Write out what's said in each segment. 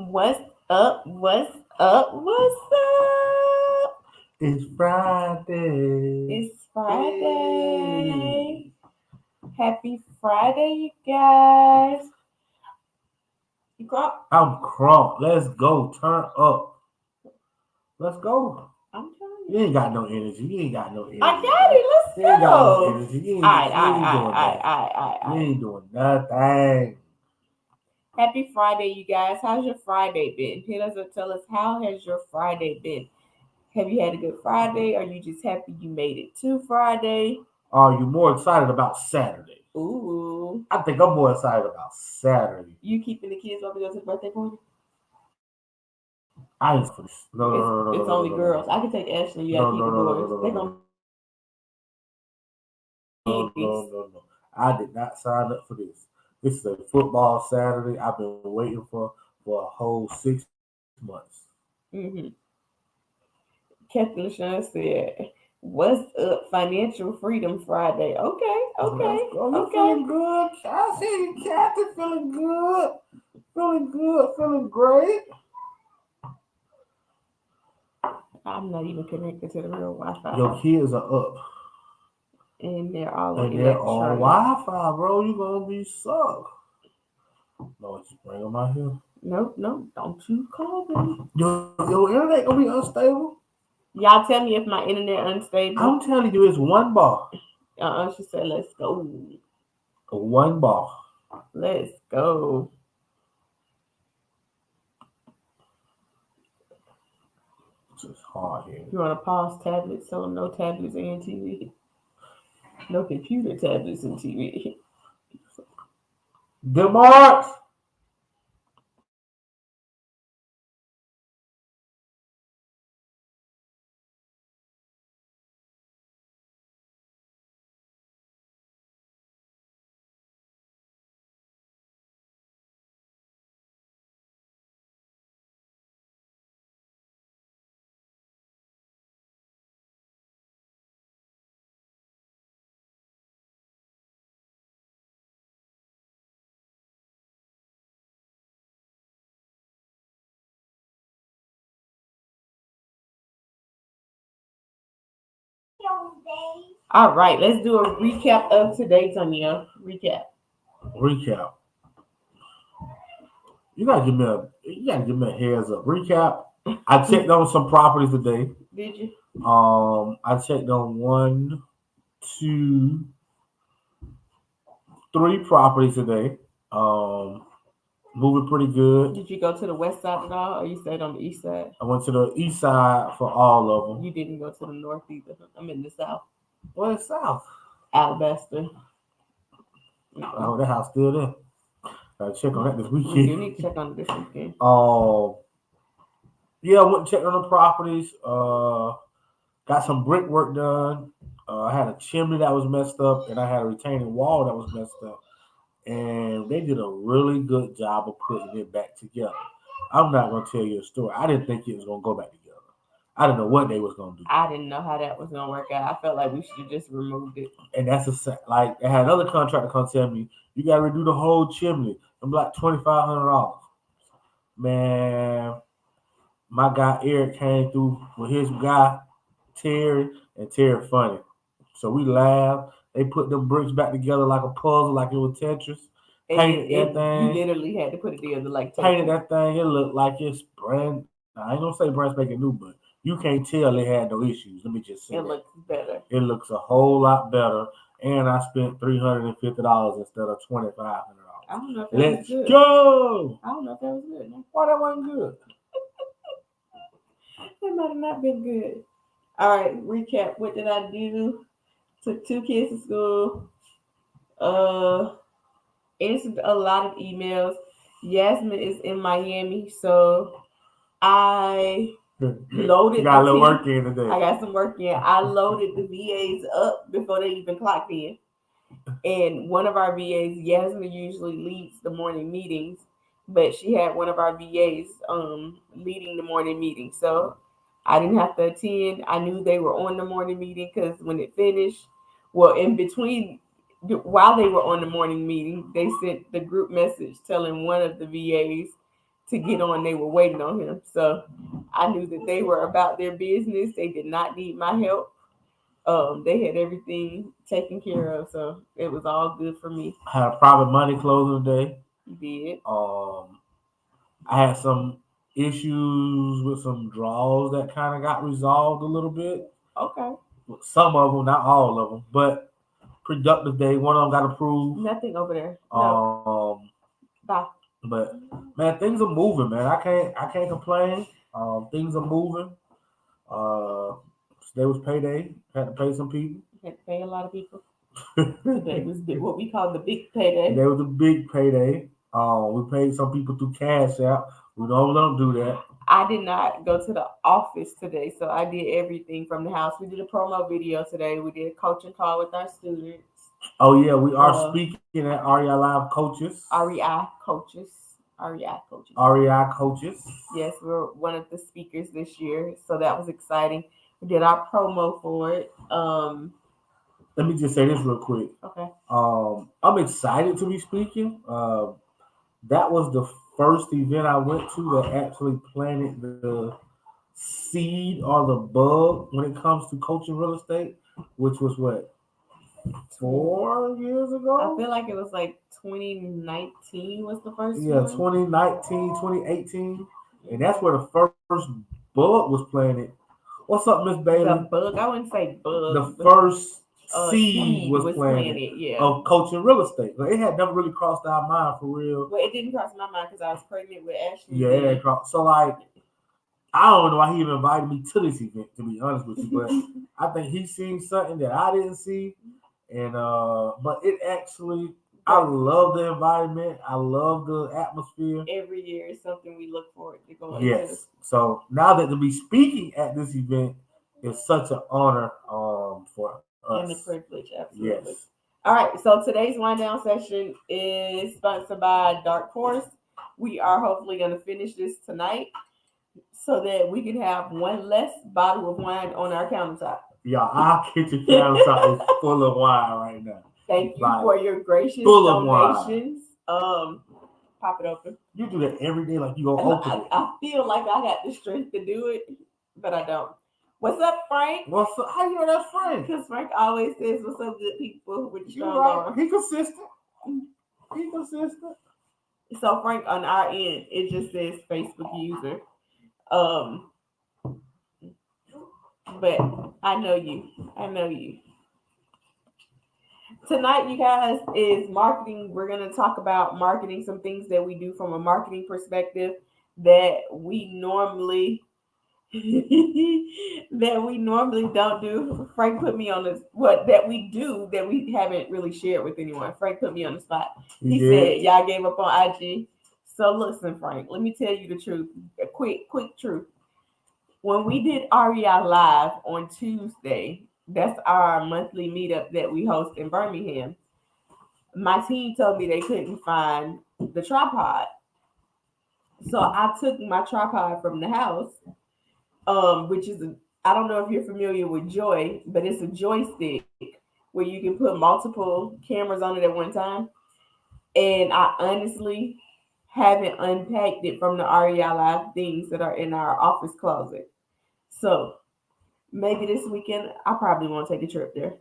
What's up? What's up? What's up? It's Friday. It's Friday. Happy Friday, you guys. You crunk? I'm crunk. Let's go. Turn up. Let's go. I'm telling You you. ain't got no energy. You ain't got no energy, I got bro. it. Let's You ain't got no go. energy. You ain't doing Alright, nothing. alright, You alright. ain't doing nothing. Happy Friday, you guys. How's your Friday been? Hit us or tell us, how has your Friday been? Have you had a good Friday? Are you just happy you made it to Friday? Are you more excited about Saturday? Ooh. I think I'm more excited about Saturday. You keeping the kids while we go to the birthday party? I ain't for this. No, no, no, no, It's no, no, only no, no, girls. no. I can take Ashley. You gotta No, keep no, the no, no, no, boys. no, They're no, gonna no. be No, babies. no, no, no. I did not sign up for this. This is a football Saturday. I've been waiting for a whole 6 months. Mm-hmm. Captain LaShawn said, "What's up? Financial Freedom Friday." Okay, Let's okay, go. You okay. feeling good? I see you, Captain. Feeling good. Feeling good. Feeling great. I'm not even connected to the real Your Wi-Fi, kids are up. and they're all on And they're on electronic. Wi-Fi, bro. You gonna be sucked. No, just bring them out here. Nope, nope. Don't you call them. Your internet gonna be unstable. Y'all tell me if my internet I'm unstable. telling you, it's one bar. She said, "Let's go, One bar. let's go." It's just hard here. You want to pause tablets? So no tablets and TV. No computer tablets and TV. Demarks. All right, let's do a recap of today, Tonya. Recap. Recap. You gotta give me a heads up. Recap. I checked on some properties today. Did you? I checked on one, two, three properties today. Um, moving pretty good. Did you go to the west side at all, or you stayed on the east side? I went to the east side for all of them. You didn't go to the north either. I'm in the south. West south. Alabaster. Oh, that house still there. Gotta check on that this We do weekend. need to check on it this weekend. Um, yeah, I went and checked on the properties. Got some brickwork done. I had a chimney that was messed up, and I had a retaining wall that was messed up. And they did a really good job of putting it back together. I'm not gonna tell you a story. I didn't think it was gonna go back together. I didn't know what they was gonna do. I didn't know how that was gonna work out. I felt like we should have just removed it. And that's like I had another contractor come tell me you gotta redo the whole chimney. I'm like $2,500. Man, my guy Eric came through with his guy Terry, and Terry funny. So we laughed. They put them bricks back together like a puzzle, like it was Tetris. And Painted that you thing. literally had to put it together like Painted Tetris. that thing. It looked like it's brand. I ain't gonna say brand spanking new, but you can't tell it had no issues. Let me just say It that. looks better. It looks a whole lot better. And I spent $350 instead of $2,500. I don't know if that was Let's good. go. I don't know if that was good. Why that wasn't good? That might have not been good. All right, recap. What did I do? Took two kids to school. Uh, answered a lot of emails. Yasmin is in Miami, so I You loaded got the a little team. work in today. I got some work in. I loaded the VAs up before they even clocked in. And one of our VAs, Yasmin, usually leads the morning meetings, but she had one of our VAs leading the morning meeting. So I didn't have to attend. I knew they were on the morning meeting because when it finished, well, in between, while they were on the morning meeting, they sent the group message telling one of the VAs to get on. They were waiting on him. So I knew that they were about their business. They did not need my help. They had everything taken care of, so it was all good for me. I had a private money closing today. You did. I had some issues with some draws that kind of got resolved a little bit. Okay. Some of them, not all of them, but productive day. One of them got approved. Nothing over there. No. Bye. But man, things are moving, man. I can't complain. Things are moving. Today was payday. Had to pay some people. Had to pay a lot of people. Today was what we call the big payday. Today was a big payday. We paid some people through Cash App. We don't do that. I did not go to the office today, so I did everything from the house. We did a promo video today. We did a coaching call with our students. Oh yeah, we are speaking at REI Live Coaches. REI Coaches. REI Coaches. REI Coaches. Yes, we're one of the speakers this year, so that was exciting. We did our promo for it. Let me just say this real quick. Okay. I'm excited to be speaking. That was the first event I went to that actually planted the seed or the bug when it comes to coaching real estate, which was what, 4 years ago? I feel like it was like 2019 was the first one. 2019, 2018. And that's where the first bug was planted. What's up, Miss Bailey? The bug? I wouldn't say bug. The first seed was planted yeah, of coaching real estate. But it had never really crossed our mind for real. Well, it didn't cross my mind because I was pregnant with Ashley. Yeah, it crossed. So like, I don't know why he even invited me to this event, to be honest with you. But I think he seen something that I didn't see. And but it actually, I love the environment. I love the atmosphere. Every year is something we look forward to going Yes. to. So now that to be speaking at this event is such an honor for us. And a privilege, absolutely. Yes. All right. So today's wind down session is sponsored by Dark Horse. We are hopefully going to finish this tonight so that we can have one less bottle of wine on our countertop. Yeah, our kitchen countertop is full of wine right now. Thank you for your gracious donations. Pop it open. You do that every day, like you go open it. I feel like I got the strength to do it, but I don't. What's up, Frank? What's up? How you know that's Frank? Because Frank always says, "What's up, good people?" With the strong arm. He consistent. He consistent. So Frank, on our end, it just says Facebook user. But I know you. I know you. Tonight, you guys, is marketing. We're going to talk about marketing, some things that we do from a marketing perspective that we normally don't do. Frank put me on this, what that we do that we haven't really shared with anyone. Frank put me on the spot. He said, y'all gave up on IG. So listen, Frank, let me tell you the truth. A quick truth. When we did REI Live on Tuesday, that's our monthly meetup that we host in Birmingham. My team told me they couldn't find the tripod. So I took my tripod from the house, which is, I don't know if you're familiar with Joy, but it's a joystick where you can put multiple cameras on it at one time. And I honestly haven't unpacked it from the REI Live things that are in our office closet. So maybe this weekend, I probably won't take a trip there.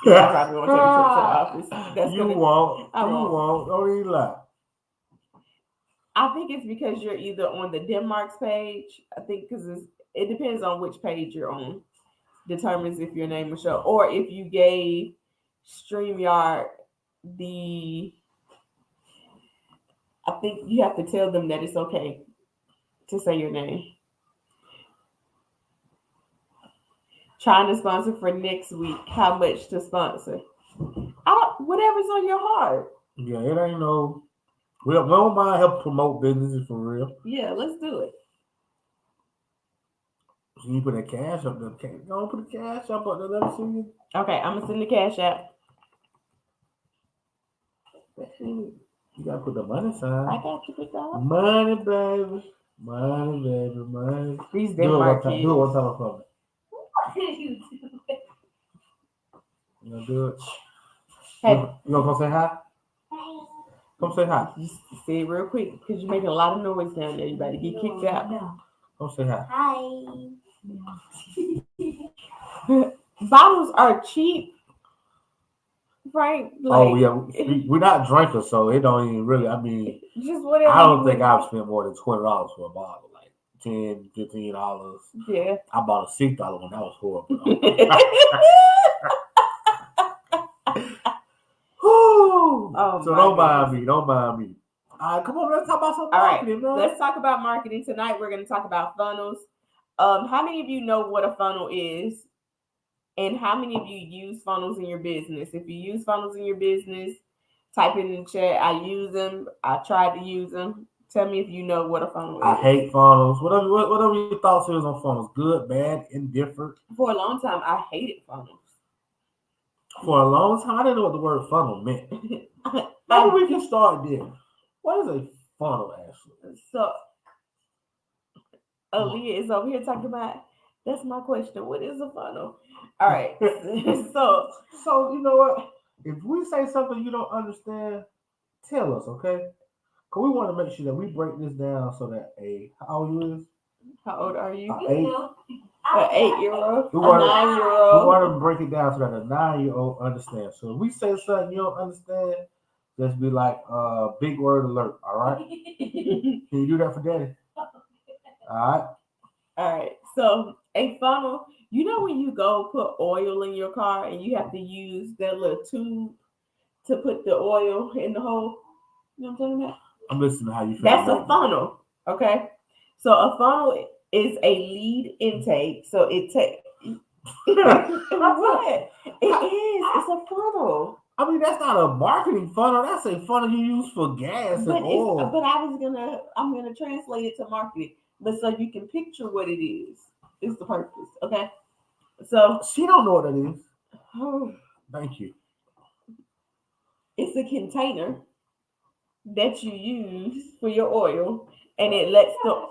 Yeah, I probably won't take a trip to the office. You won't. Don't even lie. I think it's because you're either on the Denmark's page. I think because it depends on which page you're on. Determines if your name will show. Or if you gave StreamYard I think you have to tell them that it's okay to say your name. Trying to sponsor for next week. How much to sponsor? Whatever's on your heart. Yeah, it ain't no. We don't mind help promote businesses for real. Yeah, let's do it. So you put a cash up there. Don't put a cash up there. Let me see you. Okay, I'm gonna send the cash out. You gotta put the money sign. I got you, put that. Money, baby. Money. These Denmark kids. Do it one time for me. What did you do? You gonna do it? Hey. You gonna come say hi? Come say hi. Just say it real quick because you're making a lot of noise down there. You better get kicked out. Come say hi. Bottles are cheap, Frank. Oh Like yeah, we're not drinkers, so it don't even really. I mean, just I whatever you don't think would. I've spent more than $20 for a bottle, like $10, $15. Yeah. I bought a $6 one. That was horrible. Whew. Oh So my don't mind goodness. me. Don't mind me. All right, come on. Let's talk about some All right, marketing, man. let's talk about marketing tonight. We're going to talk about funnels. How many of you know what a funnel is, and how many of you use funnels in your business? If you use funnels in your business, type it in the chat. I use them. I tried to use them. Tell me if you know what a funnel I is. hate funnels. Whatever your thoughts is on funnels, good, bad, indifferent. For a long time, I hated funnels. For a long time, I didn't know what the word funnel meant. Maybe we can start there. What is a funnel, actually? So Aaliyah is over here talking about. That's my question. What is a funnel? All right. so So you know what? If we say something you don't understand, tell us, okay? Cause we want to make sure that we break this down so that how old you is? how old are you? 8. An 8-year-old, We a want to 9-year-old. break it down so that a 9-year-old understands. So if we say something you don't understand, just be like, big word alert. All right? Can you do that for Daddy? All right. All right. So a funnel, you know when you go put oil in your car and you have to use that little tube to put the oil in the hole? You know what I'm talking about? I'm listening to how you feel. That's a funnel. Okay. So a funnel is a lead intake. So it takes what? It is. It's a funnel. I mean, that's not a marketing funnel. That's a funnel you use for gas and oil. But I'm gonna translate it to marketing. But so you can picture what it is the purpose. Okay. So She don't know what that is. oh, Thank you. it's a container that you use for your oil, and it lets the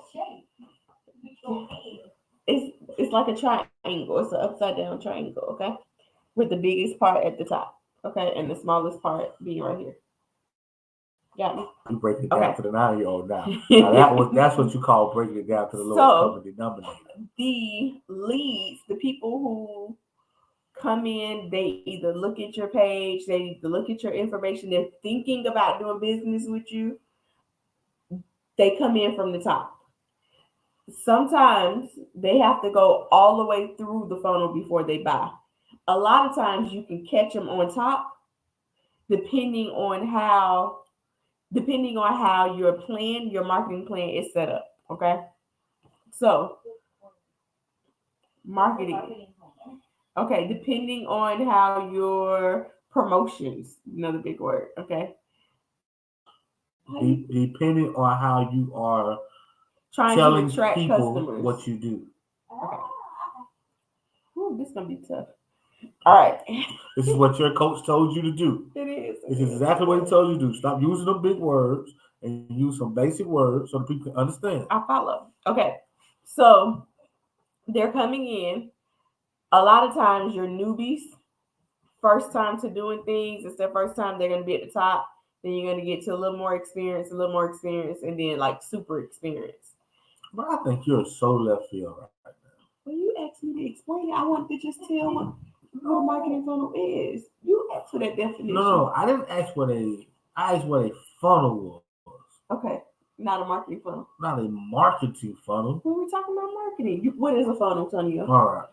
it's like a triangle. It's an upside down triangle. Okay, with the biggest part at the top. Okay, and the smallest part being right here. Got me. You break it Okay. down to the 9-year-old now. Now that's what you call breaking it down to the lowest So common denominator. the leads, the people who come in, they either look at your page, they either look at your information, they're thinking about doing business with you, they come in from the top. Sometimes they have to go all the way through the funnel before they buy. A lot of times you can catch them on top depending on how your marketing plan is set up. Okay. So marketing. Okay, depending on how your promotions, another big word. Okay. Depending on how you are Trying to telling attract people customers. what you do. Okay. Ooh, this is gonna be tough. All right. This is what your coach told you to do. It is. This is exactly what he told you to do. Stop using the big words and use some basic words so that people can understand. I follow. Okay. So they're coming in. A lot of times you're newbies, first time to doing things. It's their first time, they're gonna be at the top. Then you're gonna get to a little more experience, and then like super experience. But I think you're so left field right now. Well, you asked me to explain it. I want to just tell what a marketing funnel is. You asked for that definition. No, I didn't ask I asked what a funnel was. Okay, not a marketing funnel. Not a marketing funnel. When we're talking about marketing, what is a funnel, Tonio? All right.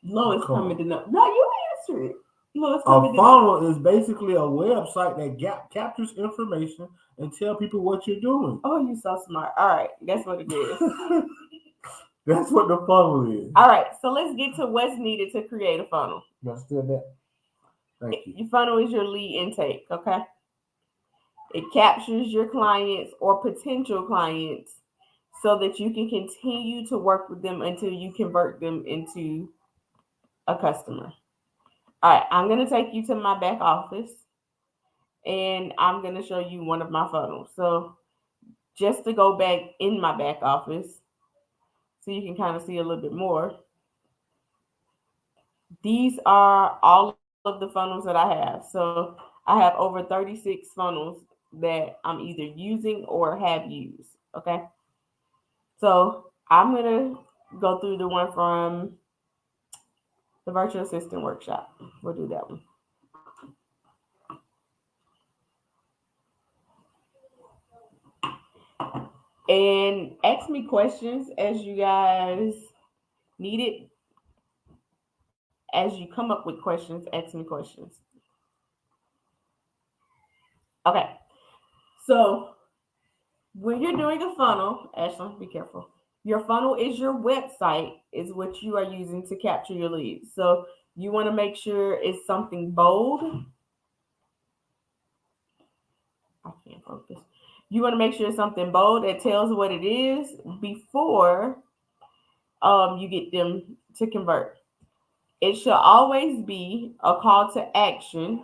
Lois coming to know. No, you answer it. Lois A coming funnel is basically a website that captures information and tell people what you're doing. Oh, you're so smart. All right, that's what it is. That's what the funnel is. All right, so let's get to what's needed to create a funnel. You understand that? Thank you. Your funnel is your lead intake, okay? It captures your clients or potential clients so that you can continue to work with them until you convert them into a customer. All right, I'm going to take you to my back office and I'm going to show you one of my funnels. So just to go back in my back office so you can kind of see a little bit more. These are all of the funnels that I have. So I I have over 36 funnels that I'm either using or have used. Okay. So I'm going to go through the one from the virtual assistant workshop. We'll do that one. And ask me questions as you guys need it. As you come up with questions, ask me questions. Okay. So when you're doing a funnel, Ashley, be careful. Your funnel is your website, is what you are using to capture your leads. So you want to make sure it's something bold. I can't focus. You want to make sure it's something bold that tells what it is before you get them to convert. It should always be a call to action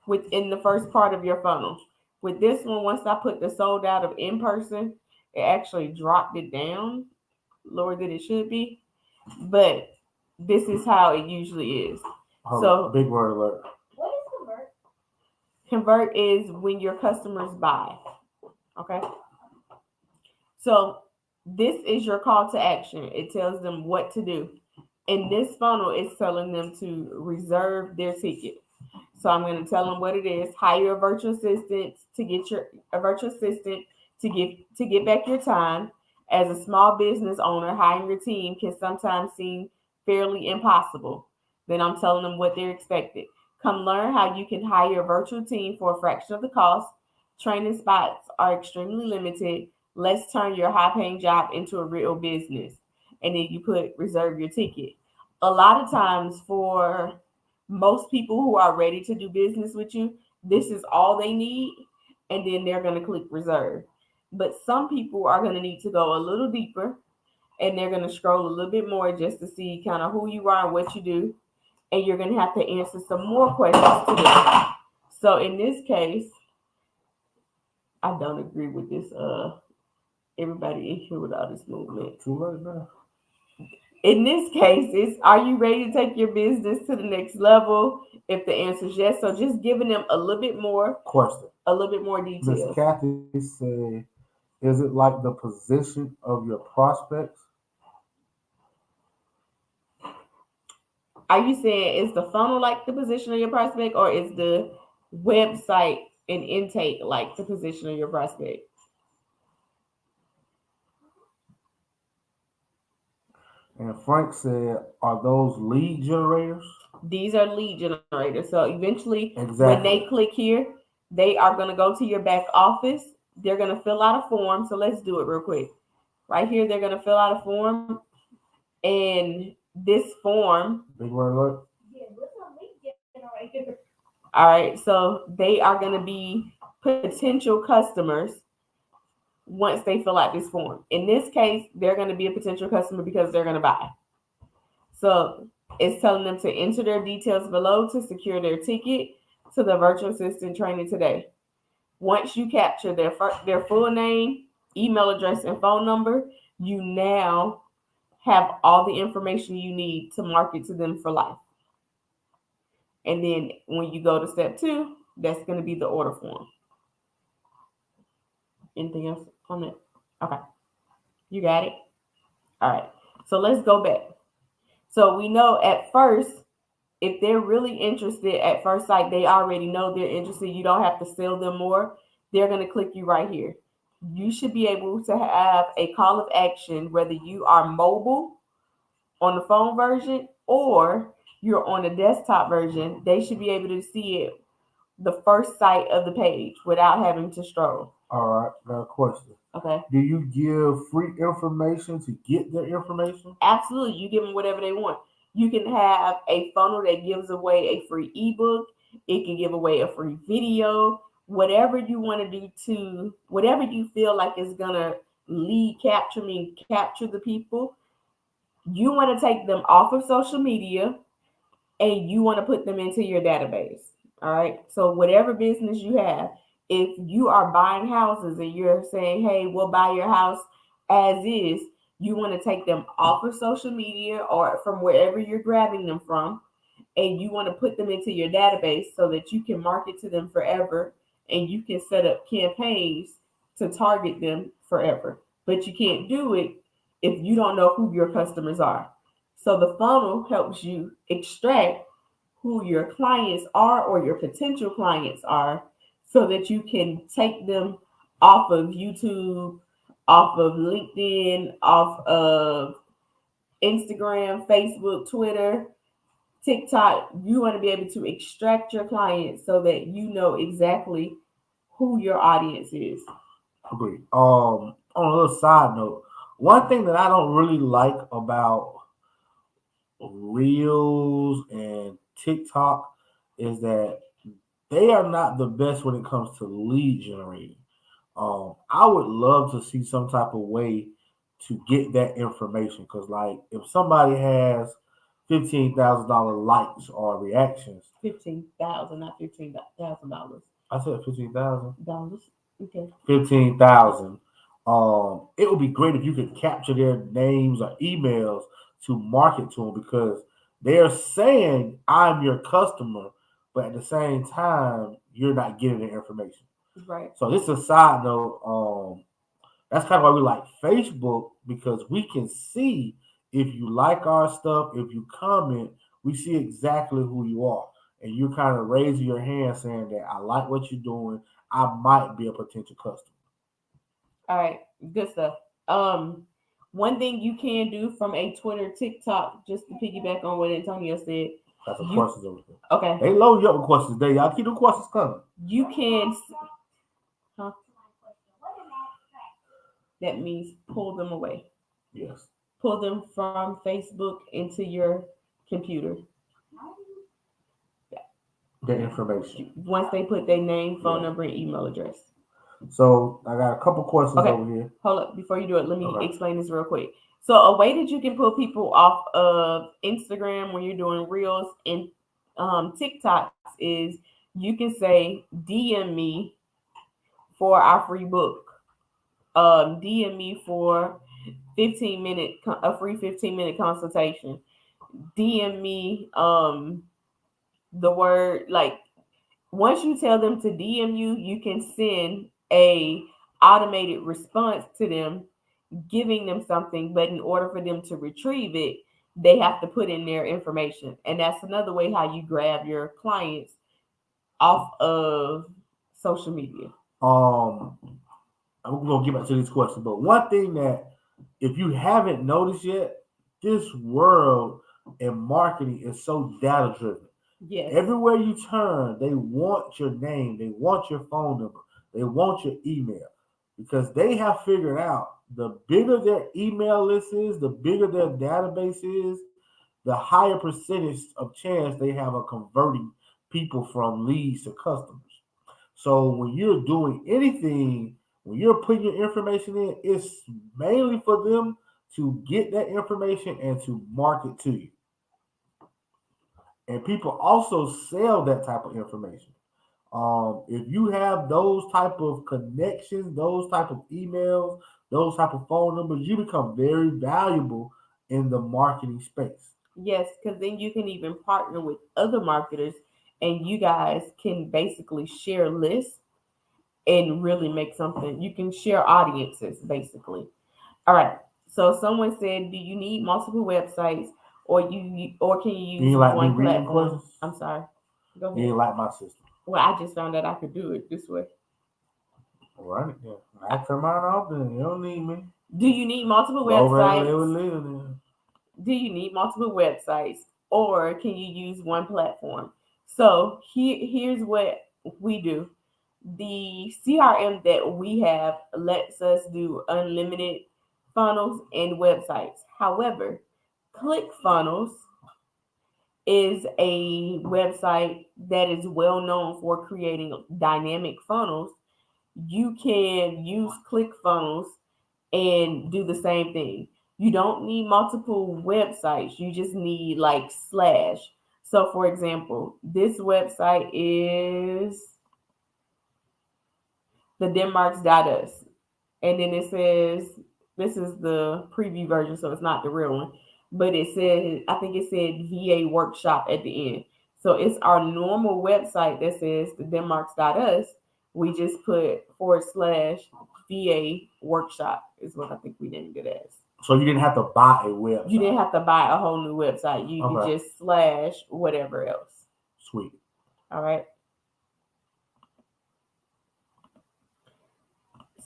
within the first part of your funnel. With this one, once I put the sold out of in person, it actually dropped it down lower than it should be. But this is how it usually is. So big word alert. Convert is when your customers buy. Okay. So this is your call to action. It tells them what to do. In this funnel, it's telling them to reserve their ticket. So I'm going to tell them what it is. Hire a virtual assistant to get your a virtual assistant to get back your time. As a small business owner, hiring a team can sometimes seem fairly impossible. Then I'm telling them what they're expected. Come learn how you can hire a virtual team for a fraction of the cost. Training spots are extremely limited. Let's turn your high paying job into a real business. And then you put reserve your ticket. A lot of times, for most people who are ready to do business with you, this is all they need. And then they're going to click reserve. But some people are going to need to go a little deeper, and they're going to scroll a little bit more just to see kind of who you are and what you do. And you're going to have to answer some more questions to them. So in this case, I don't agree with this. Everybody in here with all this movement. Too late now. In this case, it's are you ready to take your business to the next level? If the answer is yes, so just giving them a little bit more Question. a little bit more Miss details. Kathy said, is it like the position of your prospects? Are you saying is the funnel like the position of your prospect, or is the website and intake like the position of your prospect? And Frank said, are those lead generators? These are lead generators. So eventually, when they Exactly. click here, they are going to go to your back office. They're going to fill out a form. So let's do it real quick. Right here, they're going to fill out a form. And this form, Big word alert. all right, so they are going to be potential customers once they fill out this form. In this case, they're going to be a potential customer because they're going to buy. So it's telling them to enter their details below to secure their ticket to the virtual assistant training today. Once you capture their full name, email address, and phone number, you now have all the information you need to market to them for life. And then when you go to step 2, that's going to be the order form. Anything else on that? Okay. You got it? All right. So let's go back. So we know at first, if they're really interested at first sight, they already know they're interested. You don't have to sell them more. They're going to click you right here. You should be able to have a call of action, whether you are mobile on the phone version or you're on the desktop version. They should be able to see it the first sight of the page without having to stroll. All right, got a question. Okay. Do you give free information to get their information? Absolutely. You give them whatever they want. You can have a funnel that gives away a free ebook. It can give away a free video. Whatever you want to do to whatever you feel like is gonna lead capture the people. You want to take them off of social media and you want to put them into your database. All right. So whatever business you have, if you are buying houses and you're saying, hey, we'll buy your house as is, you want to take them off of social media or from wherever you're grabbing them from, and you want to put them into your database so that you can market to them forever, and you can set up campaigns to target them forever. But you can't do it if you don't know who your customers are. So the funnel helps you extract who your clients are or your potential clients are so that you can take them off of YouTube, off of LinkedIn, off of Instagram, Facebook, Twitter, TikTok. You want to be able to extract your clients so that you know exactly who your audience is. Agree. On a little side note, one thing that I don't really like about Reels and TikTok is that they are not the best when it comes to lead generating. I would love to see some type of way to get that information because, like, if somebody has $15,000 likes or reactions, 15,000, not $15,000. I said 15,000. Dollars. Okay. 15,000. It would be great if you could capture their names or emails to market to them because they're saying I'm your customer, but at the same time you're not getting the information. Right. So this is a side note. That's kind of why we like Facebook because we can see if you like our stuff, if you comment, we see exactly who you are, and you're kind of raising your hand saying that I like what you're doing. I might be a potential customer. All right. Good stuff. Um, One thing you can do from a Twitter, TikTok, just to piggyback on what Antonio said, Got some you questions over here. okay? They load you up with questions today. Y'all keep the questions coming. You can, huh? That means pull them away. Yes. Pull them from Facebook into your computer. The information. Once they put their name, phone Yeah. number, and email address. So I got a couple questions Okay, over here. hold up. Before you do it, let me Okay. explain this real quick. So a way that you can pull people off of Instagram when you're doing reels and TikToks is you can say DM me for our free book. DM me for 15-minute a free 15-minute consultation. DM me the word like once you tell them to DM you, you can send a automated response to them giving them something, but in order for them to retrieve it, they have to put in their information. And that's another way how you grab your clients off of social media. Um, I'm gonna get back to these questions, but one thing that if you haven't noticed yet, this world in marketing is so data driven. Yes. Everywhere you turn, they want your name, they want your phone number, they want your email because they have figured out the bigger their email list is, the bigger their database is, the higher percentage of chance they have of converting people from leads to customers. So when you're doing anything, when you're putting your information in, it's mainly for them to get that information and to market to you. And people also sell that type of information. If you have those type of connections, those type of emails, those type of phone numbers, you become very valuable in the marketing space. Yes, because then you can even partner with other marketers and you guys can basically share lists and really make something. You can share audiences basically. All right. So someone said, "Do you need multiple websites, or can you You use ain't like me one reading platform?" questions? I'm sorry. Go You ahead. ain't like my system. Well, I just found out I could do it this way. All right, yeah. I turn mine off then. You don't need me. Do you need multiple Go over there and websites? live and live then. Do you need multiple websites, or can you use one platform? So here's what we do. The CRM that we have lets us do unlimited funnels and websites. However, ClickFunnels is a website that is well known for creating dynamic funnels. You can use ClickFunnels and do the same thing. You don't need multiple websites. You just need like slash. So for example, this website is the Denmarks.us. And then it says this is the preview version, so it's not the real one. but it said, I think it said VA workshop at the end. So it's our normal website that says the Denmarks.us. We just put / VA workshop is what I think we named it as. So you didn't have to buy a You didn't website. have to buy a whole new website. You could Okay. just slash whatever else. Sweet. All right.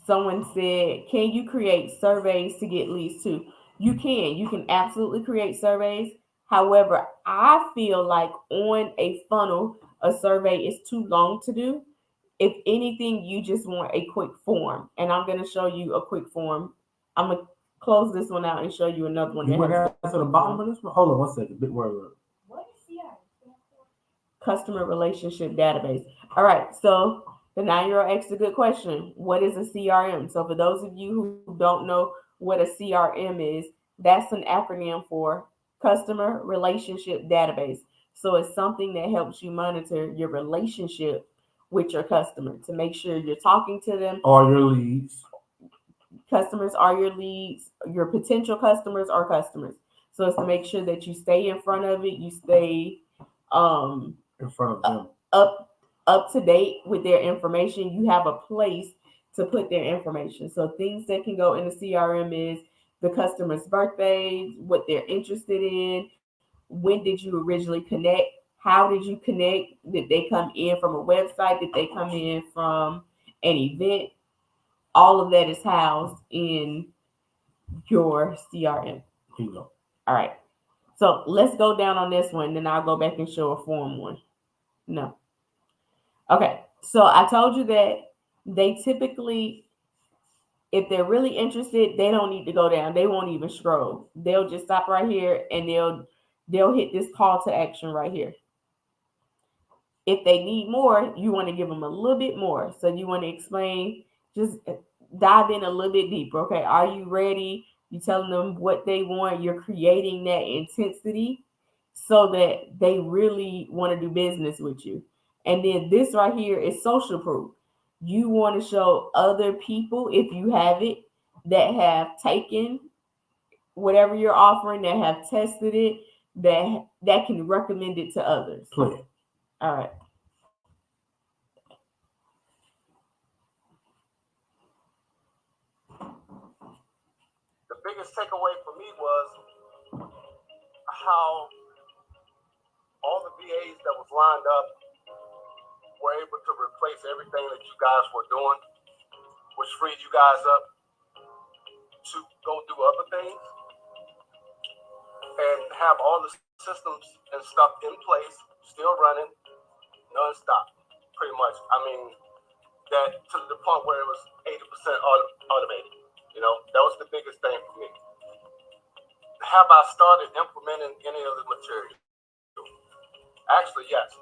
Someone said, can you create surveys to get leads too? You can. You can absolutely create surveys. However, I feel like on a funnel, a survey is too long to do. If anything, you just want a quick form. And I'm going to show you a quick form. I'm going to close this one out and show you another one You that went has a down quick to the form. bottom of this one? Hold on one second. Big word. Customer relationship database. All right, so the 9-year-old asked a good question. What is a CRM? So for those of you who don't know what a CRM is, that's an acronym for customer relationship database. So it's something that helps you monitor your relationship with your customer to make sure you're talking to them. Or your leads. Customers are your leads, your potential customers are customers. So it's to make sure that you stay in front of it, you stay In front of them. up up to date with their information. You have a place to put their information. So things that can go in the CRM is the customer's birthdays, what they're interested in, when did you originally connect, how did you connect, did they come in from a website, did they come in from an event. All of that is housed in your CRM. Here you go. All right. So let's go down on this one, then I'll go back and show a form one. No. Okay. So I told you that they typically, if they're really interested, they don't need to go down. They won't even scroll. They'll just stop right here and they'll hit this call to action right here. If they need more, you want to give them a little bit more. So you want to explain, just dive in a little bit deeper. Okay, are you ready? You telling them what they want. You're creating that intensity so that they really want to do business with you. And then this right here is social proof. You want to show other people, if you have it, that have taken whatever you're offering, that have tested it, that can recommend it to others. Play it. All right. The biggest takeaway for me was how all the VAs that was lined up were able to replace everything that you guys were doing, which freed you guys up to go do other things and have all the systems and stuff in place, still running, nonstop, pretty much. I mean, that to the point where it was 80% automated. You know, that was the biggest thing for me. Have I started implementing any of the material? Actually, yes.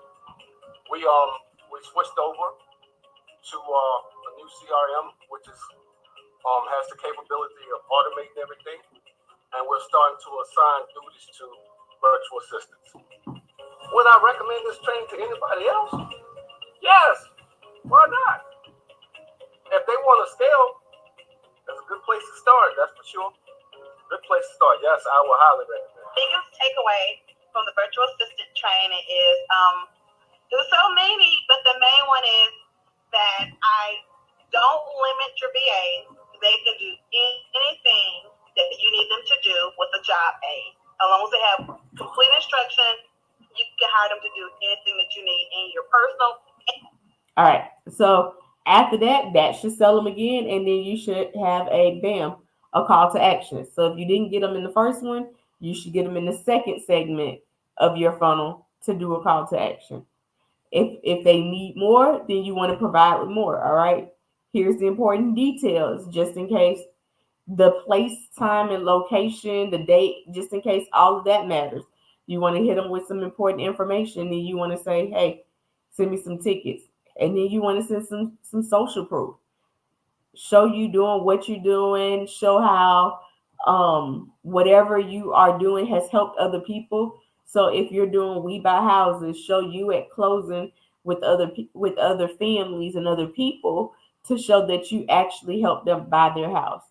We switched over to a new CRM, which is has the capability of automating everything, and we're starting to assign duties to virtual assistants. Would I recommend this training to anybody else? Yes. Why not? If they want to scale, that's a good place to start. That's for sure. Good place to start. Yes, I will highly recommend. Biggest takeaway from the virtual assistant training is there's so many, but the main one is that I don't limit your VAs. They can do anything that you need them to do with a job aid. As long as they have complete instruction, you can hire them to do anything that you need in your personal. All right. So after that, that should sell them again, and then you should have a call to action. So if you didn't get them in the first one, you should get them in the second segment of your funnel to do a call to action. If they need more, then you want to provide with more. All right. Here's the important details, just in case the place, time, and location, the date, just in case all of that matters. You want to hit them with some important information, and you want to say, hey, send me some tickets. And then you want to send some social proof. Show you doing what you're doing, show how whatever you are doing has helped other people. So if you're doing we buy houses, show you at closing with other families and other people to show that you actually help them buy their house.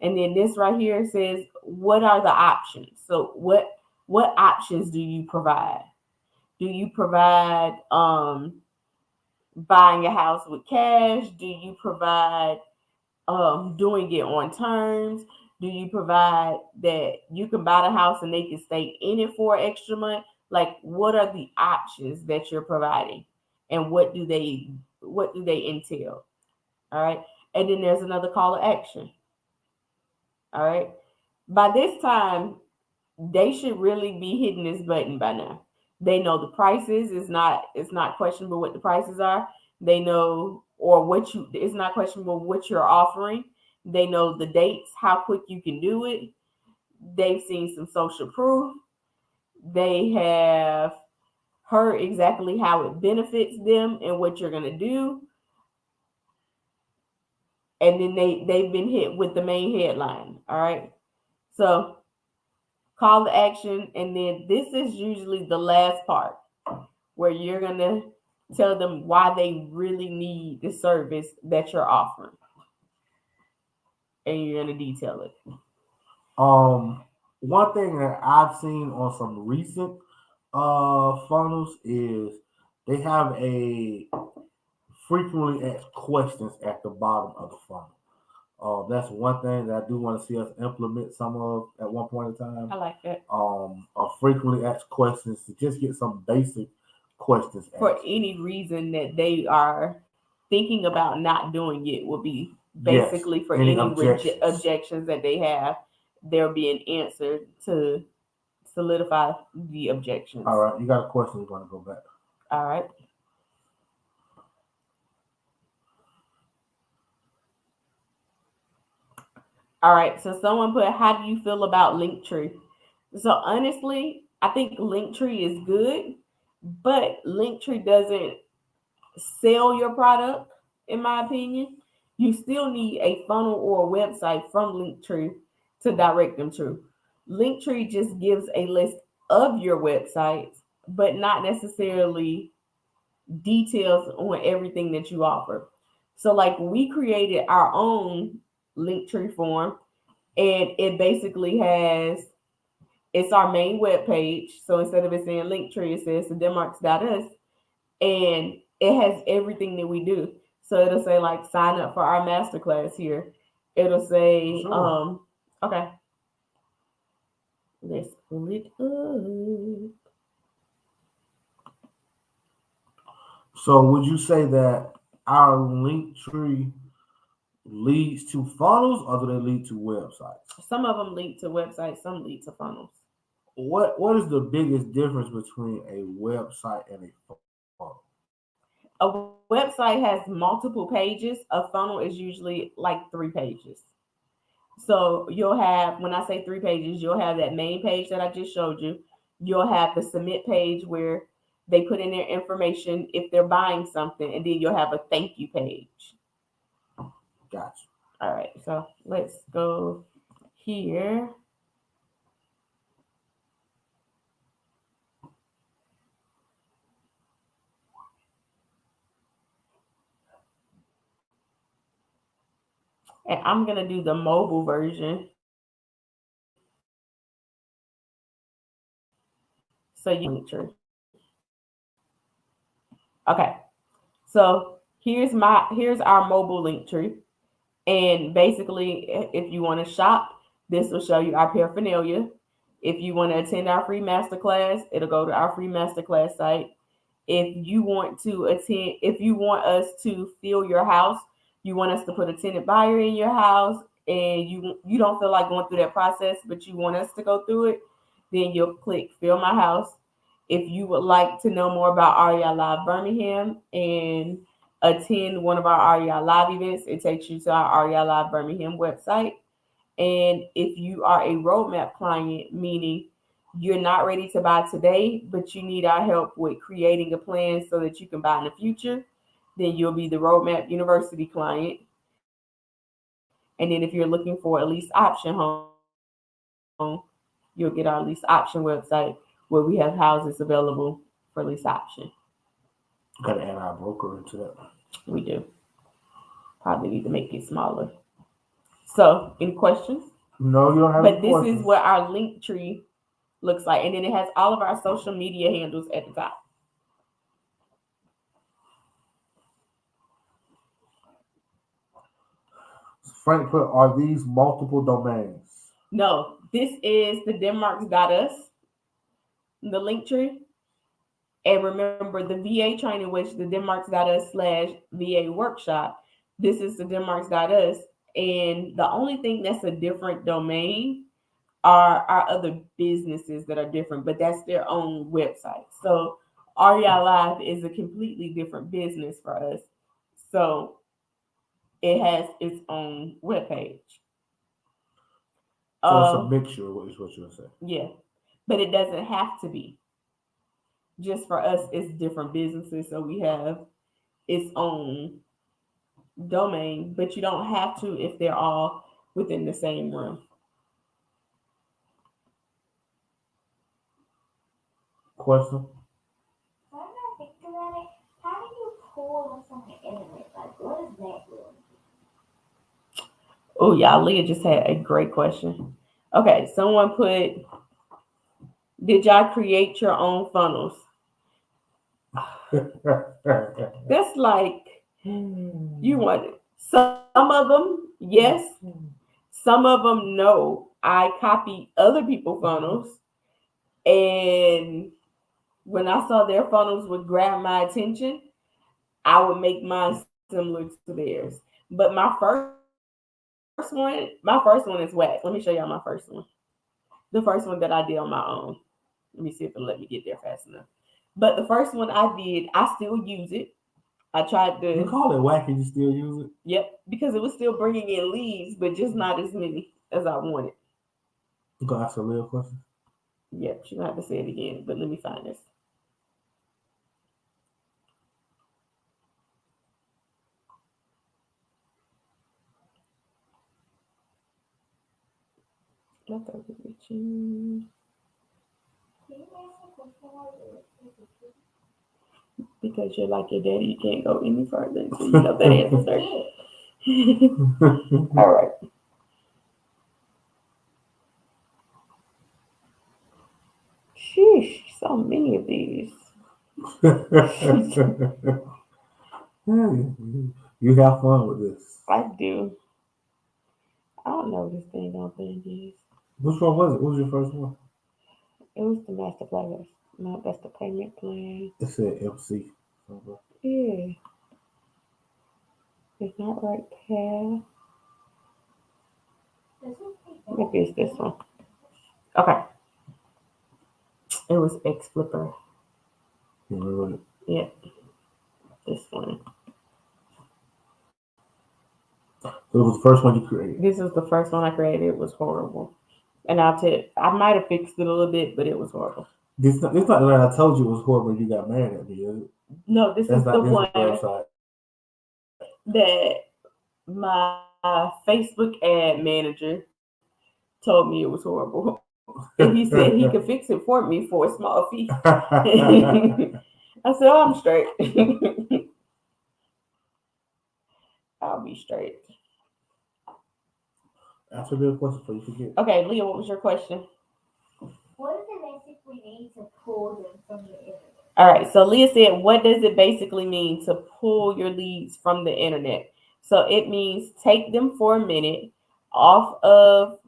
And then this right here says, what are the options? So what options do you provide? Do you provide buying a house with cash? Do you provide doing it on terms? Do you provide that you can buy the house and they can stay in it for an extra month? Like, what are the options that you're providing, and what do they entail? All right, and then there's another call to action. All right, by this time they should really be hitting this button by now. They know the prices. It's not questionable what the prices are. They know, or what you it's not questionable what you're offering. They know the dates, how quick you can do it. They've seen some social proof. They have heard exactly how it benefits them and what you're gonna do. And then they've been hit with the main headline. All right. So call to action, and then this is usually the last part where you're going to tell them why they really need the service that you're offering, and you're going to detail it. One thing that I've seen on some recent funnels is they have a frequently asked questions at the bottom of the funnel. That's one thing that I do want to see us implement some of at one point in time. I like that. Frequently asked questions to just get some basic questions For asked. any reason that they are thinking about not doing it, will be Yes. basically for Any any objections? objections that they have. They're being answered to solidify the objections. All right. You got a question? You want to go back? All right. All right. So someone put, how do you feel about Linktree? So honestly, I think Linktree is good, but Linktree doesn't sell your product, in my opinion. You still need a funnel or a website from Linktree to direct them to. Linktree just gives a list of your websites, but not necessarily details on everything that you offer. So, like, we created our own Linktree form, and it basically has, it's our main web page. So instead of it saying Linktree, it says Denmarks.us, and it has everything that we do. So it'll say like sign up for our masterclass here. It'll say, Sure. Okay, let's pull it up. So would you say that our link tree leads to funnels, or do they lead to websites? Some of them lead to websites, some lead to funnels. What is the biggest difference between a website and a funnel? A website has multiple pages. A funnel is usually like 3 pages. So you'll have, when I say 3 pages, you'll have that main page that I just showed you. You'll have the submit page where they put in their information if they're buying something, and then you'll have a thank you page. Gotcha. All right, so let's go here. And I'm going to do the mobile version. So you can true. Okay. So here's our mobile link tree. And basically, if you want to shop, this will show you our paraphernalia. If you want to attend our free masterclass, it'll go to our free masterclass site. If you want us to fill your house, you want us to put a tenant buyer in your house, and you don't feel like going through that process, but you want us to go through it, then you'll click fill my house. If you would like to know more about REI Live Birmingham and attend one of our REI Live events, it takes you to our REI Live Birmingham website. And if you are a roadmap client, meaning you're not ready to buy today, but you need our help with creating a plan so that you can buy in the future, then you'll be the Roadmap University client. And then if you're looking for a lease option home, you'll get our lease option website where we have houses available for lease option. Got to add our broker into that. We do. Probably need to make it smaller. So, any questions? No, you don't have any But this is questions. what our link tree looks like. And then it has all of our social media handles at the top. Frank put, are these multiple domains? No, this is the Denmarks.us, the link tree. And remember, the VA training, which the Denmarks.us/VA workshop, this is the Denmarks.us. And the only thing that's a different domain are our other businesses that are different, but that's their own website. So REI Live is a completely different business for us. So it has its own webpage. So it's a mixture, is what you're saying. Yeah, but it doesn't have to be. Just for us, it's different businesses, so we have its own domain, but you don't have to if they're all within the same room. Question? So I'm not thinking about it. How do you pull what's on the internet? Like, what is that really? Oh, yeah, Leah just had a great question. Okay, someone put, did y'all create your own funnels? That's like, you want it. Some of them, yes. Some of them, no. I copy other people's funnels. And when I saw their funnels would grab my attention, I would make mine similar to theirs. But my first one is whack. Let me show y'all my first one. The first one that I did on my own. Let me see if it'll let me get there fast enough. But the first one I did, I still use it. I tried to, You call it whack and you still use it? yep, because it was still bringing in leads, but just not as many as I wanted. You gonna ask a real question? Yep, she's gonna have to say it again, but let me find this. Let her get you. Can you ask a question while Because you're like your daddy, you can't go any further until you know that answer. All right. Sheesh, so many of these. You have fun with this. I do. I don't know what this thing on thing is. Which one was it? What was your first one? It was the master plan. No, that's the payment plan. It said MC. Yeah. It's not right path. Maybe it's this one. Okay. It was X Flipper. You remember it? Yeah. This one. So it was the first one you created. This was the first one I created. It was horrible. And I'll tell you, I might have fixed it a little bit, but it was horrible. This not the one I told you it was horrible. You got mad at me. Is it? No, this That's is not the this one website. that my Facebook ad manager told me it was horrible. And he said he could fix it for me for a small fee. I said, oh, I'm straight. I'll be straight. Answer the question before you forget. Okay, Leah, what was your question? What does it basically mean to pull them from the internet? All right, so Leah said, what does it basically mean to pull your leads from the internet? So it means take them for a minute off of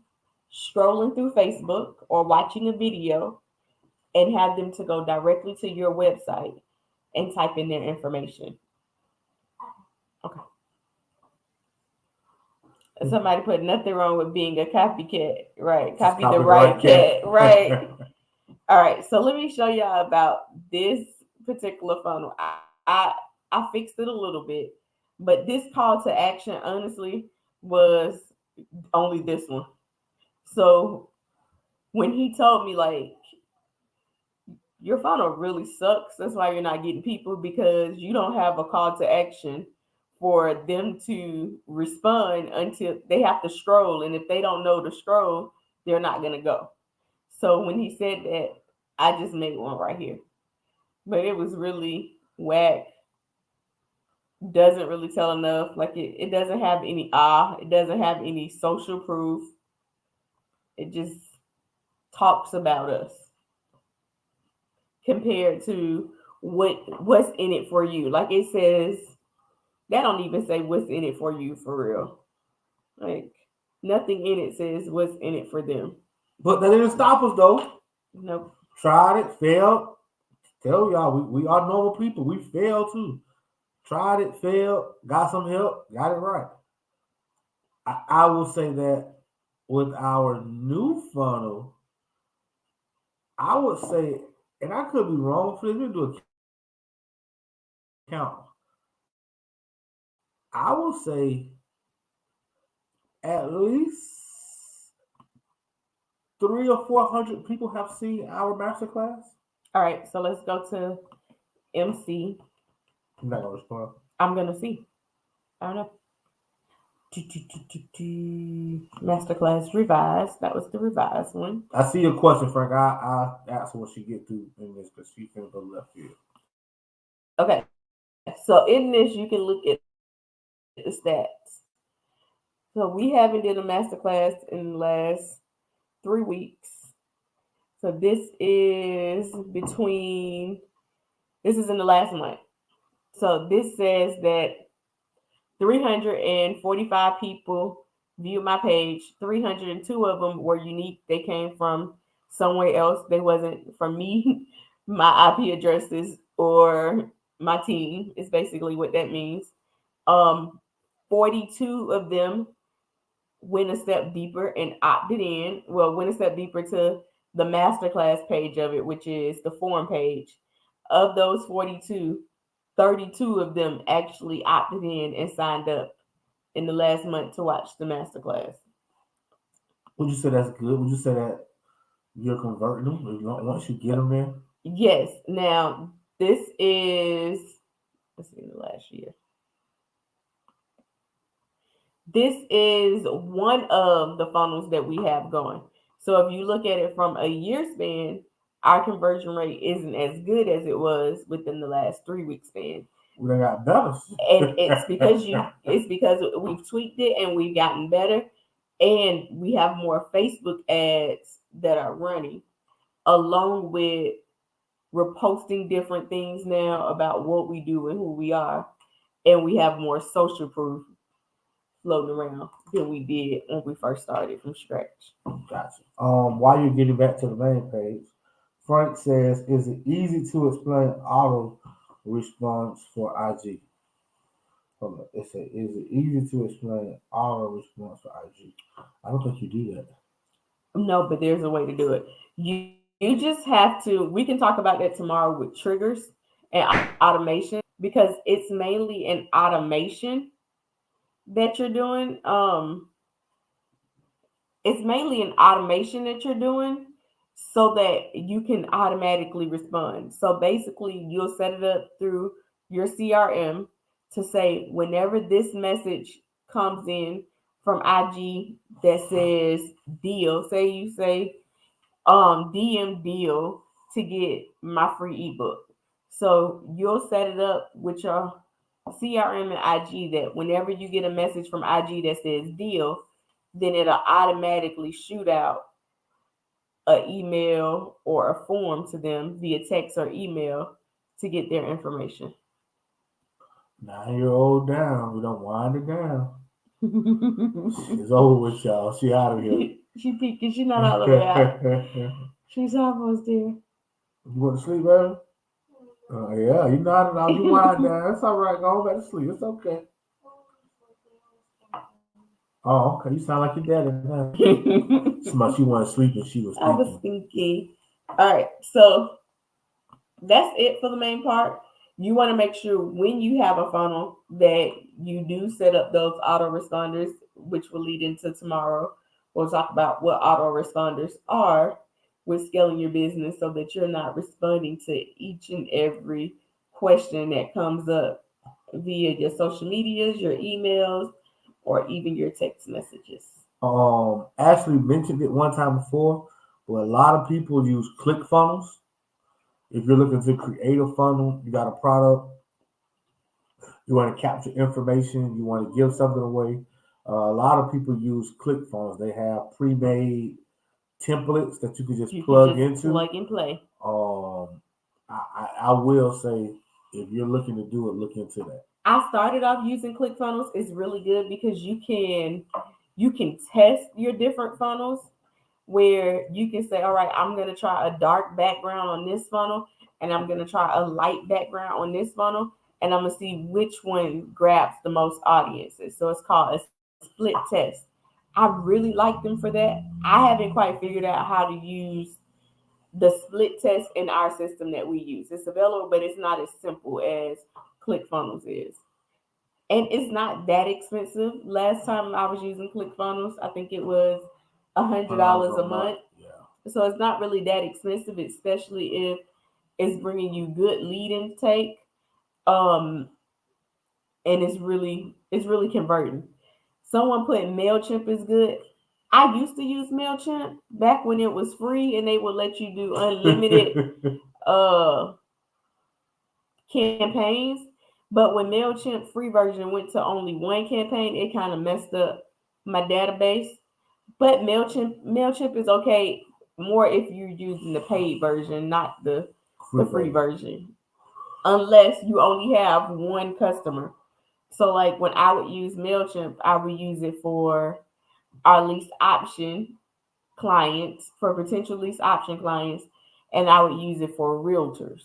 scrolling through Facebook or watching a video and have them to go directly to your website and type in their information. Okay. Somebody put nothing wrong with being a copycat, right? Copy the right cat, right? All right, so let me show y'all about this particular funnel. I fixed it a little bit, but this call to action honestly was only this one. So when he told me like your funnel really sucks, that's why you're not getting people because you don't have a call to action for them to respond until they have to scroll, and if they don't know to scroll, they're not gonna go. So when he said that, I just made one right here. But it was really whack doesn't really tell enough. Like it doesn't have any it doesn't have any social proof. It just talks about us compared to what's in it for you. Like it says, that don't even say what's in it for you for real. Like nothing in it says what's in it for them. But that didn't stop us though. Nope. Tried it, failed. Tell y'all, we are normal people. We failed too. Tried it, failed, got some help, got it right. I will say that with our new funnel, I would say, and I could be wrong for this, we do a count. I would say at least 300 or 400 people have seen our masterclass. All right, so let's go to MC. I'm not gonna respond. I'm gonna see. I don't know. Masterclass revised. That was the revised one. I see your question, Frank. I asked her when she get through in this because she finna go left field. Okay, so in this you can look at the stats. So we haven't did a masterclass in the last 3 weeks. So this is in the last month. So this says that 345 people viewed my page. 302 of them were unique. They came from somewhere else. They wasn't from me, my IP addresses, or my team is basically what that means. 42 of them went a step deeper and opted in. Well, went a step deeper to the masterclass page of it, which is the forum page. Of those 42, 32 of them actually opted in and signed up in the last month to watch the masterclass. Would you say that's good? Would you say that you're converting them once you get them there? Yes. Now, this is, let's see, the last year. This is one of the funnels that we have going. So if you look at it from a year span, our conversion rate isn't as good as it was within the last 3 week span. We got better. And it's because we've tweaked it and we've gotten better, and we have more Facebook ads that are running, along with we're posting different things now about what we do and who we are, and we have more social proof floating around than we did when we first started from scratch. Gotcha. While you're getting back to the main page, Frank says, "Is it easy to explain auto response for IG?" Hold on. It said, "Is it easy to explain auto response for IG?" I don't think you do that. No, but there's a way to do it. You just have to. We can talk about that tomorrow with triggers and automation, because it's mainly an automation that you're doing. It's mainly an automation that you're doing so that you can automatically respond. So basically, you'll set it up through your CRM to say, whenever this message comes in from IG that says deal, say you say DM deal to get my free ebook. So you'll set it up with your CRM and IG that whenever you get a message from IG that says deal, then it'll automatically shoot out an email or a form to them via text or email to get their information. 9-year-old down. We don't wind her down. It's over with, y'all. She out of here. She peeking. She's not all the way out. She's almost there. You want to sleep, baby? Yeah, you nodded out. You wind down. It's all right. Go back to sleep. It's okay. Oh, okay. You sound like your daddy now. She wanted to sleep and she was I was thinking. All right, so that's it for the main part. You want to make sure when you have a funnel that you do set up those autoresponders, which will lead into tomorrow. We'll talk about what autoresponders are with scaling your business so that you're not responding to each and every question that comes up via your social medias, your emails, or even your text messages. Ashley mentioned it one time before, but a lot of people use ClickFunnels. If you're looking to create a funnel, you got a product, You want to capture information. You want to give something away. A lot of people use ClickFunnels. They have pre-made templates that you can just You can plug just into. plug and play. I will say, if you're looking to do it, look into that. I started off using ClickFunnels. It's really good because you can test your different funnels where you can say, all right, I'm going to try a dark background on this funnel and I'm going to try a light background on this funnel and I'm going to see which one grabs the most audiences. So it's called a split test. I really like them for that. I haven't quite figured out how to use the split test in our system that we use. It's available, but it's not as simple as ClickFunnels is. And it's not that expensive. Last time I was using ClickFunnels, I think it was $100 $100 a a month. month. Yeah. So it's not really that expensive, especially if it's bringing you good lead intake, um, and it's really converting. Someone put Mailchimp is good. I used to use Mailchimp back when it was free, and they would let you do unlimited uh campaigns. But when Mailchimp free version went to only one campaign, it kind of messed up my database. But Mailchimp is okay more if you're using the paid version, not the free version, unless you only have one customer. So like when I would use Mailchimp, I would use it for our lease option clients, for potential lease option clients, and I would use it for realtors.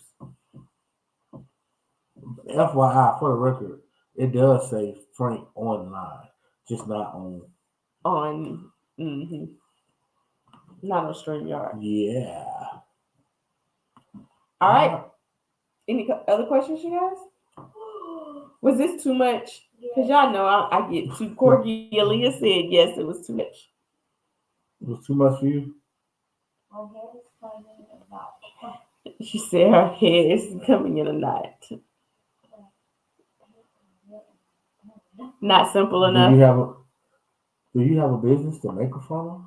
FYI, for the record, it does say Frank online, just not on. On not on StreamYard. Yeah. All right. Any other questions, you guys? Was this too much? Because y'all know I get too corky. Aaliyah said yes, it was too much. It was too much for you. She said her hair is coming in a knot. Not simple Do you enough. have a Do you have a business to make a funnel?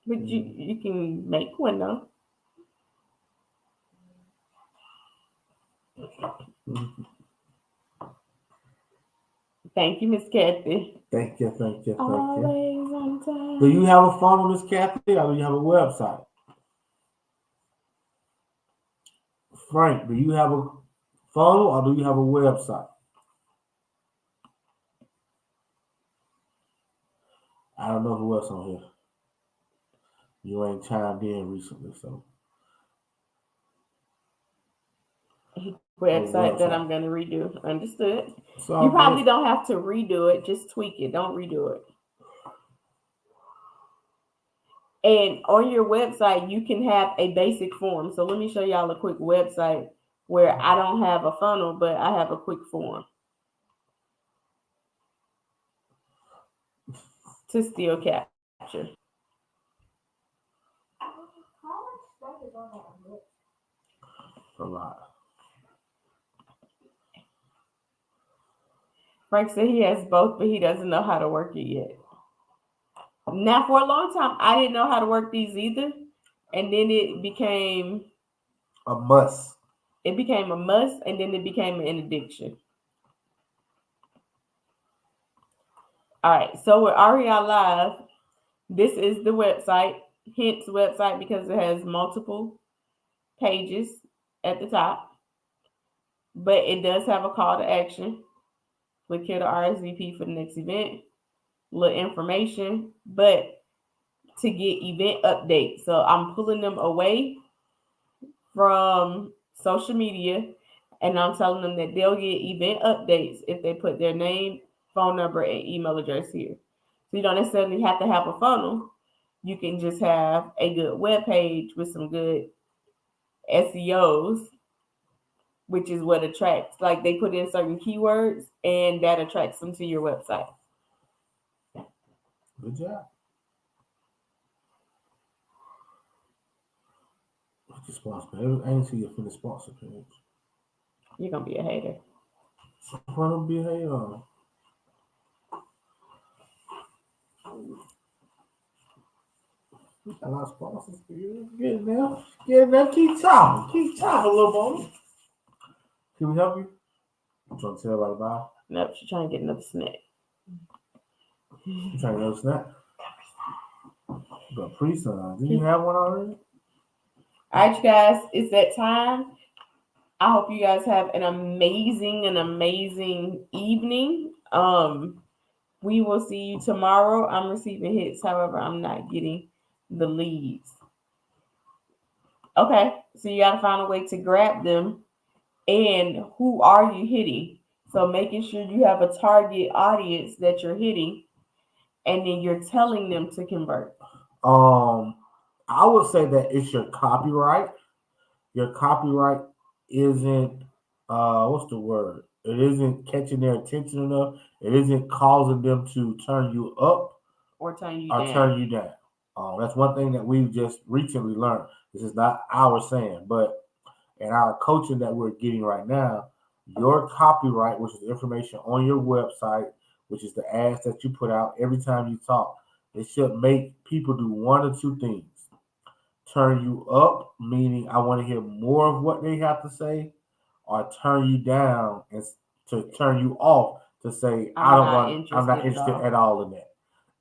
But you can make one though. Mhm. Thank you, Miss Kathy. Thank you, thank you, thank you. Always on Do you time. have a funnel, Miss Kathy, or do you have a website? Frank, do you have a funnel or do you have a website? I don't know who else on here. You ain't chimed in recently, so a Website that website. I'm gonna redo. Understood. It's You all probably good. don't have to redo it. Just tweak it. Don't redo it. And on your website, you can have a basic form. So let me show y'all a quick website where I don't have a funnel, but I have a quick form to still capture. A lot. Frank said he has both, but he doesn't know how to work it yet. Now, for a long time, I didn't know how to work these either, and then A must. it became a must, and then it became an addiction. All right, so we're already on live. This is the website, hence website because it has multiple pages at the top, but it does have a call to action. Click here to RSVP for the next event, little information, but to get event updates. So I'm pulling them away from social media and I'm telling them that they'll get event updates if they put their name, phone number, and email address here. So you don't necessarily have to have a funnel. You can just have a good web page with some good SEOs, which is what attracts. Like they put in certain keywords and that attracts them to your website. Good job. What's the sponsor page? I ain't see you for the sponsor page. You're gonna be a hater. Why don't be hey a lot of sponsors for you. Get it now. Get it now. Keep talking. Keep talking, little boy. Can we help you? You trying to tell everybody bye? Nope, she's trying to get another snack. You trying to get a snack? But pre-sun, didn't you have one already? All right, you guys, it's that time. I hope you guys have an amazing evening. We will see you tomorrow. I'm receiving hits, however, I'm not getting the leads. Okay, so you gotta find a way to grab them. And who are you hitting? So making sure you have a target audience that you're hitting, and then you're telling them to convert. I would say that it's your copyright. Your copyright isn't what's the word? It isn't catching their attention enough. It isn't causing them to turn you up Or turn you or down. turn you down. That's one thing that we've just recently learned. This is not our saying, but in our coaching that we're getting right now, your copyright, which is information on your website, which is the ads that you put out every time you talk, it should make people do one or two things. Turn you up, meaning I want to hear more of what they have to say, or turn you down and to turn you off to say I'm not interested at all in that.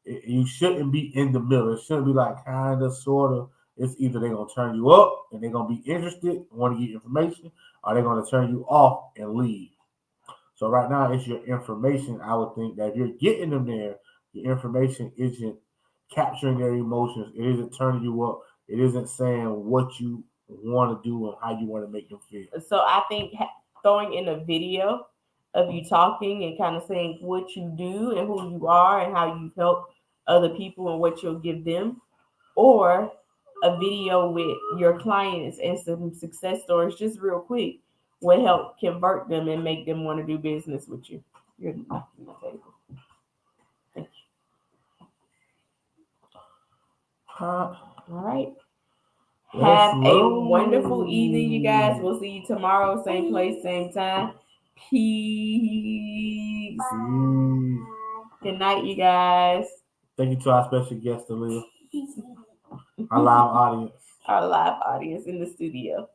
You shouldn't be in the middle. It shouldn't be like kind of, sort of. It's either they're gonna turn you up and they're gonna be interested, want to get information, or they're gonna turn you off and leave. So right now, it's your information. I would think that if you're getting them there, your information isn't capturing their emotions. It isn't turning you up. It isn't saying what you want to do and how you want to make them feel. So I think throwing in a video of you talking and kind of saying what you do and who you are and how you've helped other people and what you'll give them, or a video with your clients and some success stories, just real quick, will help convert them and make them want to do business with you. You're knocking the table. Thank you. All right. Have a wonderful evening, you guys. We'll see you tomorrow, same place, same time. Peace. Good night, you guys. Thank you to our special guest, Aaliyah. Our live audience. Our live audience in the studio.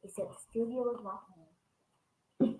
Except the studio is my home.